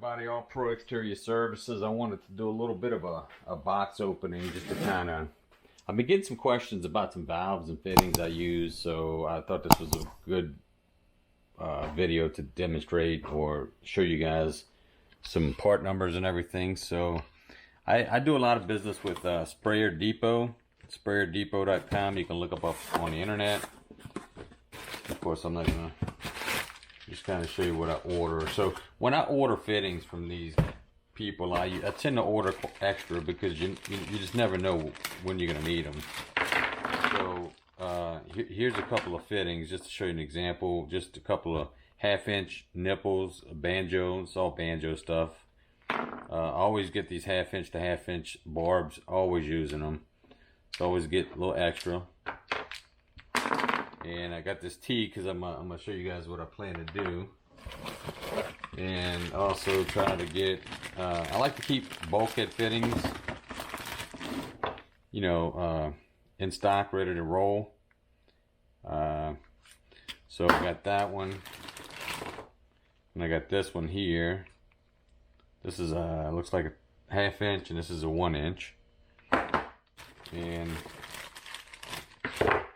everybody, All Pro Exterior Services. I wanted to do a little bit of a box opening just to kind of, I've been getting some questions about some valves and fittings I use, so I thought this was a good video to demonstrate or show you guys some part numbers and everything. So I do a lot of business with Sprayer Depot, sprayerdepot.com. You can look up on the internet. Of course, I'm not gonna just kind of show you what I order. So when I order fittings from these people, I tend to order extra because you just never know when you're gonna need them. So here's a couple of fittings just to show you an example. Just a couple of 1/2-inch nipples, banjo. It's all banjo stuff. I always get these 1/2-inch to 1/2-inch barbs. Always using them. So always get a little extra. And I got this T because I'm gonna show you guys what I plan to do. And also try to get, I like to keep bulkhead fittings, you know, in stock, ready to roll. So I got that one, and I got this one here. This is looks like a 1/2-inch, and this is a 1-inch. And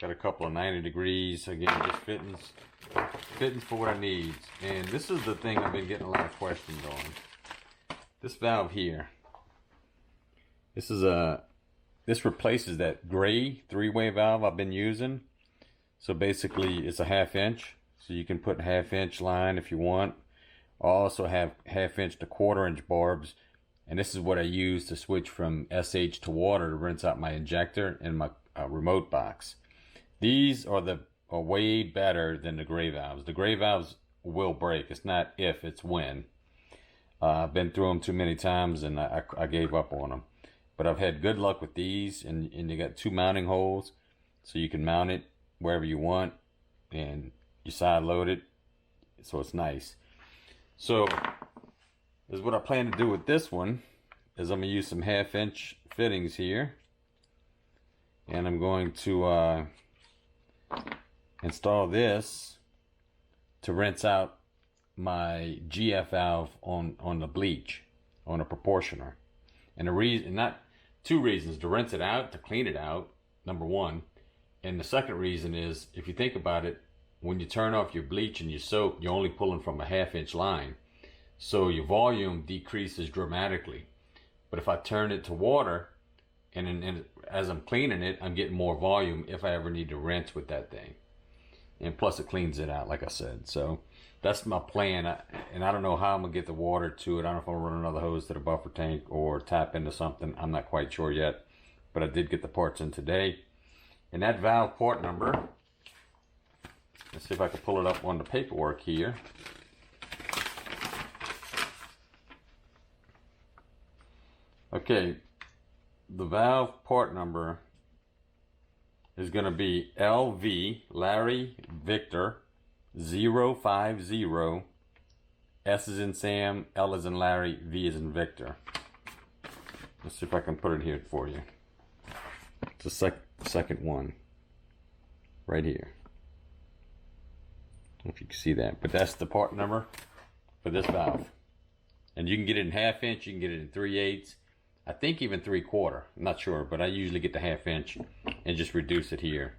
got a couple of 90 degrees, again, just fittings for what I need. And this is the thing I've been getting a lot of questions on. This valve here. This replaces that gray 3-way valve I've been using. So basically it's a 1/2-inch. So you can put a 1/2-inch line if you want. I also have 1/2-inch to 1/4-inch barbs. And this is what I use to switch from SH to water to rinse out my injector and my remote box. These are way better than the gray valves. The gray valves will break. It's not if, it's when. I've been through them too many times and I gave up on them. But I've had good luck with these, and you got 2 mounting holes, so you can mount it wherever you want, and you side load it, so it's nice. So this is what I plan to do with this one. Is I'm gonna use some 1/2-inch fittings here, and I'm going to install this to rinse out my GF valve on the bleach, on a proportioner. And the reason, not 2 reasons: to rinse it out, to clean it out, number 1. And the second reason is, if you think about it, when you turn off your bleach and your soap, you're only pulling from a 1/2-inch line. So your volume decreases dramatically. But if I turn it to water, and as I'm cleaning it, I'm getting more volume if I ever need to rinse with that thing. And plus it cleans it out, like I said. So that's my plan. And I don't know how I'm gonna get the water to it. I don't know if I'm gonna run another hose to the buffer tank or tap into something. I'm not quite sure yet. But I did get the parts in today. And that valve part number, let's see if I can pull it up on the paperwork here. Okay, the valve part number is going to be LV, Larry Victor, 050, S is in Sam, L is in Larry, V is in Victor. Let's see if I can put it here for you. It's the second one, right here. I don't know if you can see that, but that's the part number for this valve. And you can get it in 1/2-inch, you can get it in 3/8. I think even 3/4, I'm not sure, but I usually get the 1/2-inch and just reduce it here.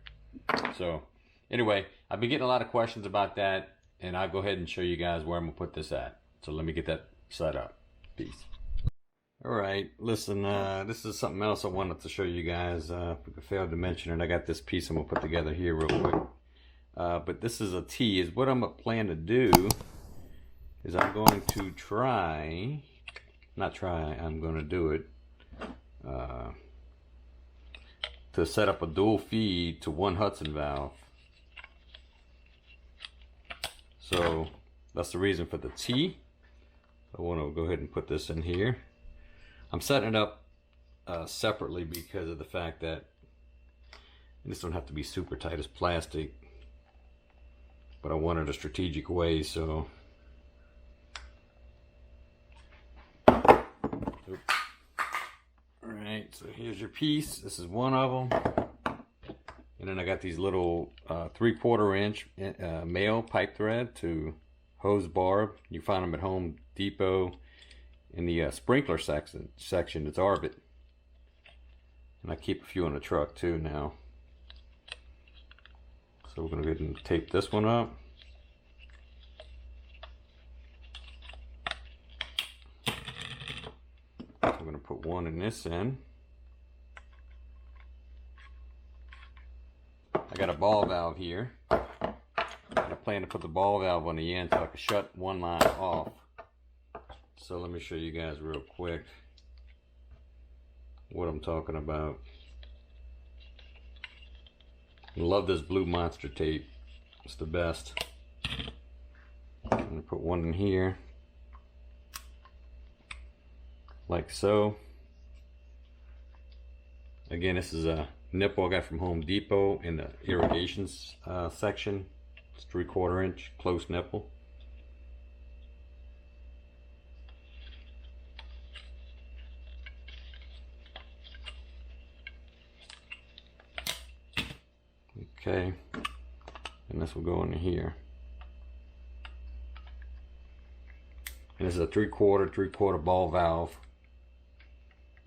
So anyway, I've been getting a lot of questions about that, and I'll go ahead and show you guys where I'm gonna put this at. So let me get that set up. Peace. All right, listen, this is something else I wanted to show you guys. I failed to mention it. I got this piece I'm gonna put together here real quick. But this is a T. Is what I'm gonna plan to do is I'm going to try, I'm gonna do it, to set up a dual feed to 1 Hudson valve. So that's the reason for the T. I want to go ahead and put this in here. I'm setting it up separately because of the fact that this don't have to be super tight as plastic, but I wanted a strategic way. So Alright, so here's your piece. This is one of them. And then I got these little 3/4 inch male pipe thread to hose barb. You find them at Home Depot. in the sprinkler section. It's Arbit. And I keep a few in the truck too now. So we're going to go ahead and tape this one up. I'm going to put one in this end. I got a ball valve here. I plan to put the ball valve on the end so I can shut one line off. So let me show you guys real quick what I'm talking about. I love this blue monster tape. It's the best. I'm going to put one in here. Like so. Again, this is a nipple I got from Home Depot in the irrigation section. It's 3/4 inch close nipple. Okay, and this will go into here. And this is a 3/4 ball valve.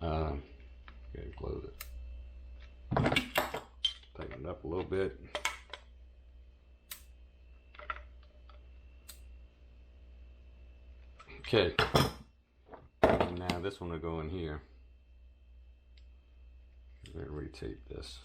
Okay, close it. Tighten it up a little bit. Okay, and now this one will go in here. I'm going to retape this.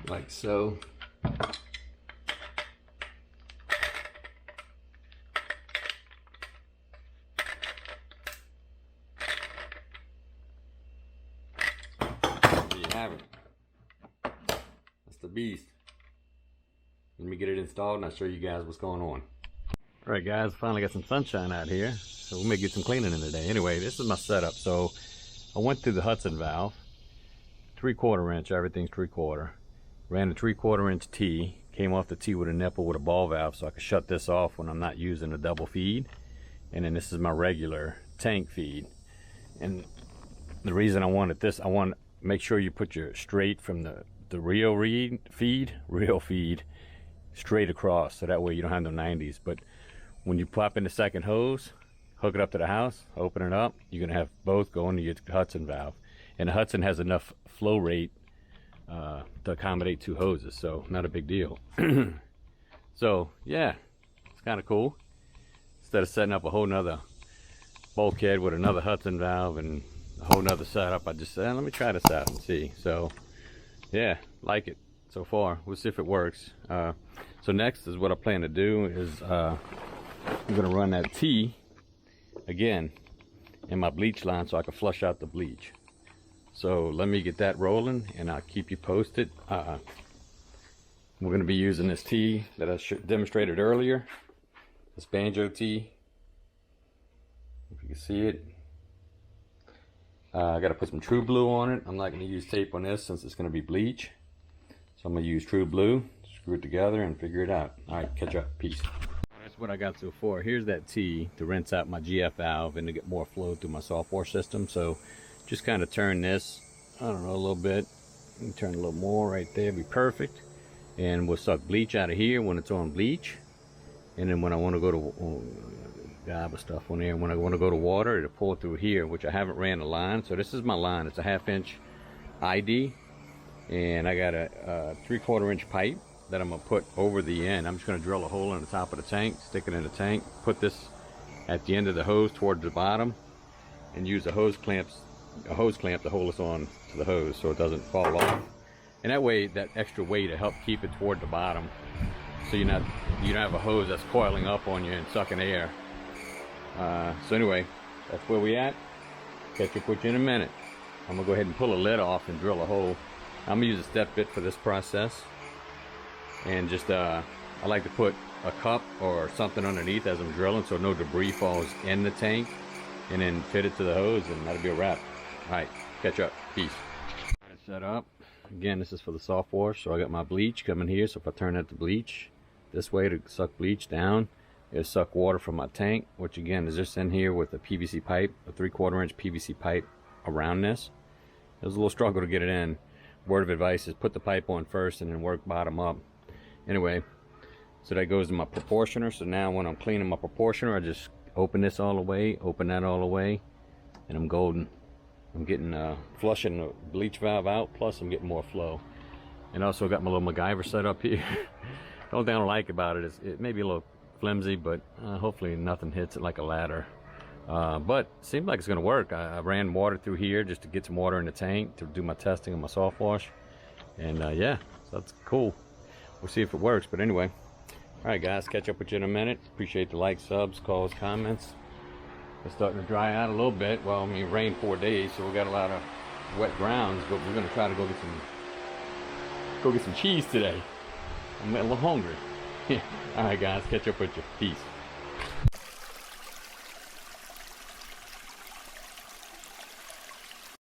Like so. There you have it. That's the beast. Let me get it installed and I'll show you guys what's going on. Alright guys, finally got some sunshine out here, so we may get some cleaning in today. Anyway, this is my setup. So I went through the Hudson valve, 3/4 inch, everything's 3/4. Ran a 3/4 inch T, came off the T with a nipple with a ball valve so I could shut this off when I'm not using a double feed. And then this is my regular tank feed. And the reason I wanted this, I want to make sure you put your straight from the real feed straight across, so that way you don't have no 90s. But when you pop in the second hose, hook it up to the house, open it up, you're going to have both going to your Hudson valve. And the Hudson has enough flow rate to accommodate 2 hoses, so not a big deal. So yeah, it's kind of cool. Instead of setting up a whole nother bulkhead with another Hudson valve and a whole nother setup, I just said, let me try this out and see. So yeah, like it so far. We'll see if it works. So next is what I plan to do is I'm gonna run that T again in my bleach line so I can flush out the bleach. So let me get that rolling and I'll keep you posted. We're going to be using this T that I demonstrated earlier, this banjo T, if you can see it. I got to put some True Blue on it. I'm not going to use tape on this since it's going to be bleach, so I'm going to use True Blue, screw it together and figure it out. Alright, catch up, peace. That's what I got so far. Here's that T to rinse out my GF valve and to get more flow through my soft wash system. So just kind of turn this, I don't know, a little bit. Turn a little more right there, be perfect. And we'll suck bleach out of here when it's on bleach. And then when I want to go to gobble stuff on there, when I want to go to water, it'll pull through here, which I haven't ran a line. So this is my line. It's a 1/2 inch ID, and I got a 3/4 inch pipe that I'm gonna put over the end. I'm just gonna drill a hole in the top of the tank, stick it in the tank, put this at the end of the hose towards the bottom, and use a hose clamp to hold this on to the hose so it doesn't fall off. And that way, that extra weight to help keep it toward the bottom, so you don't have a hose that's coiling up on you and sucking air. So anyway, that's where we at. Catch up with you in a minute. I'm gonna go ahead and pull a lid off and drill a hole. I'm gonna use a step bit for this process, and just I like to put a cup or something underneath as I'm drilling so no debris falls in the tank, and then fit it to the hose, and that'll be a wrap. Alright, catch up. Peace. Set up. Again, this is for the soft wash. So I got my bleach coming here. So if I turn that to bleach this way to suck bleach down, it'll suck water from my tank, which again is just in here with a PVC pipe, a 3/4 inch PVC pipe around this. It was a little struggle to get it in. Word of advice is put the pipe on first and then work bottom up. Anyway, so that goes to my proportioner. So now when I'm cleaning my proportioner, I just open this all the way, open that all the way, and I'm golden. I'm getting flushing the bleach valve out, plus I'm getting more flow. And also got my little MacGyver set up here. The only thing I don't like about it is it may be a little flimsy, but hopefully nothing hits it like a ladder. But it seems like it's going to work. I ran water through here just to get some water in the tank to do my testing on my soft wash. And yeah, so that's cool. We'll see if it works. But anyway, all right, guys, catch up with you in a minute. Appreciate the likes, subs, calls, comments. It's starting to dry out a little bit. Well, I mean, rain 4 days, so we got a lot of wet grounds. But we're going to try to go get some cheese today. I'm a little hungry. All right, guys, catch up with you. Peace.